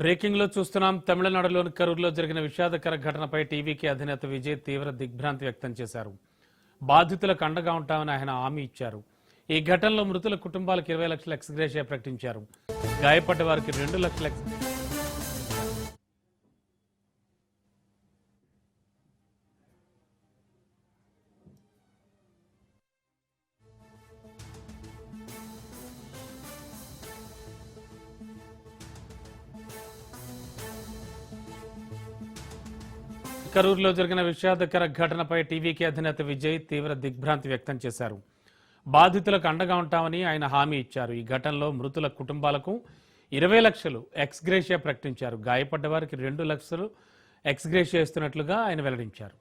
Breaking లో చూస్తున్నాం. తమిళనాడులోని కరూరులో జరిగిన విషాదకర ఘటనపై టీవీకే అధినేత విజయ్ తీవ్ర దిగ్భ్రాంతి వ్యక్తం చేశారు. బాధితులకు అండగా ఉంటామని ఆయన హామీ ఇచ్చారు. ఈ ఘటనలో మృతుల కుటుంబాలకు 20 లక్షల ఎక్స్గ్రేషియా ప్రకటించారు. గాయపడ్డ వారికి 2 లక్షల కరూరులో జరిగిన విషాదకర ఘటనపై టీవీకే అధినేత విజయ్ తీవ్ర దిగ్భ్రాంతి వ్యక్తం చేశారు. బాధితులకు అండగా ఉంటామని ఆయన హామీ ఇచ్చారు. ఈ ఘటనలో మృతుల కుటుంబాలకు 20 లక్షలు ఎక్స్గ్రేషియా ప్రకటించారు. గాయపడ్డ వారికి 2 లక్షలు ఎక్స్గ్రేషియా ఇస్తున్నట్లుగా ఆయన వెల్లడించారు.